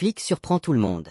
Flick surprend tout le monde.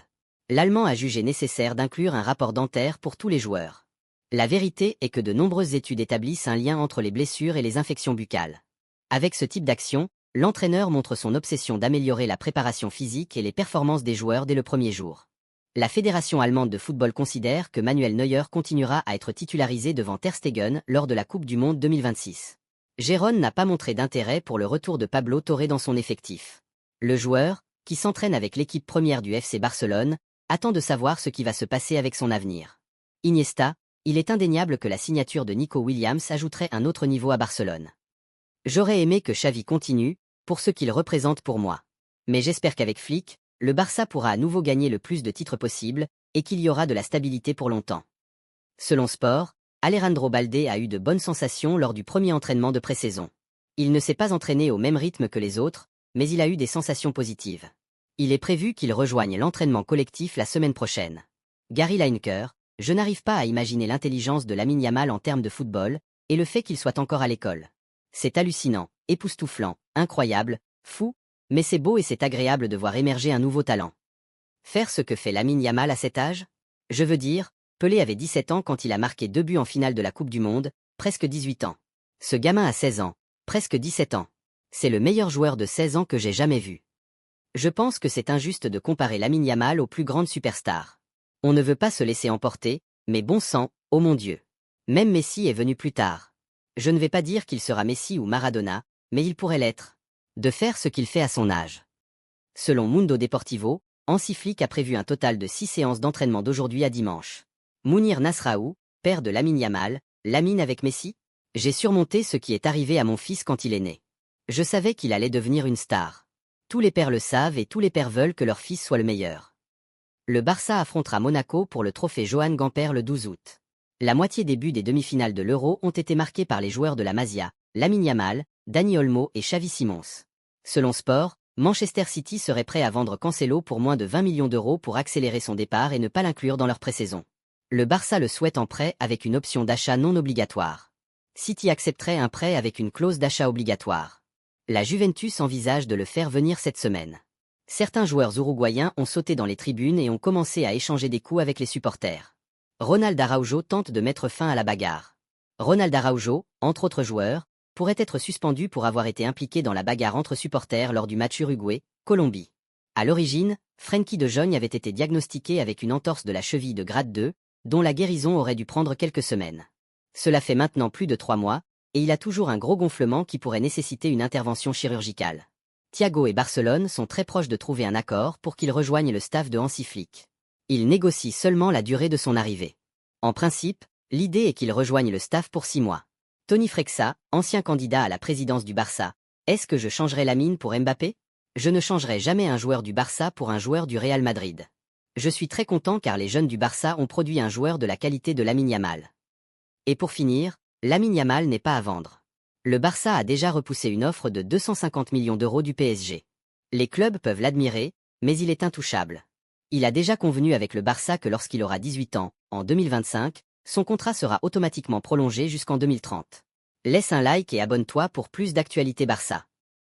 L'Allemand a jugé nécessaire d'inclure un rapport dentaire pour tous les joueurs. La vérité est que de nombreuses études établissent un lien entre les blessures et les infections buccales. Avec ce type d'action, l'entraîneur montre son obsession d'améliorer la préparation physique et les performances des joueurs dès le premier jour. La Fédération allemande de football considère que Manuel Neuer continuera à être titularisé devant Ter Stegen lors de la Coupe du Monde 2026. Gérone n'a pas montré d'intérêt pour le retour de Pablo Torre dans son effectif. Le joueur, qui s'entraîne avec l'équipe première du FC Barcelone, attend de savoir ce qui va se passer avec son avenir. Iniesta, il est indéniable que la signature de Nico Williams ajouterait un autre niveau à Barcelone. J'aurais aimé que Xavi continue, pour ce qu'il représente pour moi. Mais j'espère qu'avec Flick, le Barça pourra à nouveau gagner le plus de titres possible, et qu'il y aura de la stabilité pour longtemps. Selon Sport, Alejandro Balde a eu de bonnes sensations lors du premier entraînement de pré-saison. Il ne s'est pas entraîné au même rythme que les autres, mais il a eu des sensations positives. Il est prévu qu'il rejoigne l'entraînement collectif la semaine prochaine. Gary Lineker, je n'arrive pas à imaginer l'intelligence de Lamine Yamal en termes de football, et le fait qu'il soit encore à l'école. C'est hallucinant, époustouflant, incroyable, fou, mais c'est beau et c'est agréable de voir émerger un nouveau talent. Faire ce que fait Lamine Yamal à cet âge? Je veux dire, Pelé avait 17 ans quand il a marqué 2 buts en finale de la Coupe du Monde, presque 18 ans. Ce gamin a 16 ans, presque 17 ans. C'est le meilleur joueur de 16 ans que j'ai jamais vu. Je pense que c'est injuste de comparer Lamine Yamal aux plus grandes superstars. On ne veut pas se laisser emporter, mais bon sang, oh mon Dieu. Même Messi est venu plus tard. Je ne vais pas dire qu'il sera Messi ou Maradona, mais il pourrait l'être. De faire ce qu'il fait à son âge. Selon Mundo Deportivo, Hansi Flick a prévu un total de 6 séances d'entraînement d'aujourd'hui à dimanche. Mounir Nasraoui, père de Lamine Yamal, Lamine avec Messi? J'ai surmonté ce qui est arrivé à mon fils quand il est né. Je savais qu'il allait devenir une star. Tous les pères le savent et tous les pères veulent que leur fils soit le meilleur. Le Barça affrontera Monaco pour le trophée Johan Gamper le 12 août. La moitié des buts des demi-finales de l'Euro ont été marqués par les joueurs de la Masia, Lamine Yamal, Dani Olmo et Xavi Simons. Selon Sport, Manchester City serait prêt à vendre Cancelo pour moins de 20 millions d'euros pour accélérer son départ et ne pas l'inclure dans leur pré-saison. Le Barça le souhaite en prêt avec une option d'achat non obligatoire. City accepterait un prêt avec une clause d'achat obligatoire. La Juventus envisage de le faire venir cette semaine. Certains joueurs uruguayens ont sauté dans les tribunes et ont commencé à échanger des coups avec les supporters. Ronald Araujo tente de mettre fin à la bagarre. Ronald Araujo, entre autres joueurs, pourrait être suspendu pour avoir été impliqué dans la bagarre entre supporters lors du match Uruguay-Colombie. À l'origine, Frenkie de Jong avait été diagnostiqué avec une entorse de la cheville de grade 2, dont la guérison aurait dû prendre quelques semaines. Cela fait maintenant plus de 3 mois, et il a toujours un gros gonflement qui pourrait nécessiter une intervention chirurgicale. Thiago et Barcelone sont très proches de trouver un accord pour qu'il rejoigne le staff de Hansi Flick. Il négocie seulement la durée de son arrivée. En principe, l'idée est qu'il rejoigne le staff pour 6 mois. Tony Frexa, ancien candidat à la présidence du Barça, est-ce que je changerai Lamine pour Mbappé? Je ne changerai jamais un joueur du Barça pour un joueur du Real Madrid. Je suis très content car les jeunes du Barça ont produit un joueur de la qualité de Lamine Yamal. Et pour finir, Lamine Yamal n'est pas à vendre. Le Barça a déjà repoussé une offre de 250 millions d'euros du PSG. Les clubs peuvent l'admirer, mais il est intouchable. Il a déjà convenu avec le Barça que lorsqu'il aura 18 ans, en 2025, son contrat sera automatiquement prolongé jusqu'en 2030. Laisse un like et abonne-toi pour plus d'actualités Barça.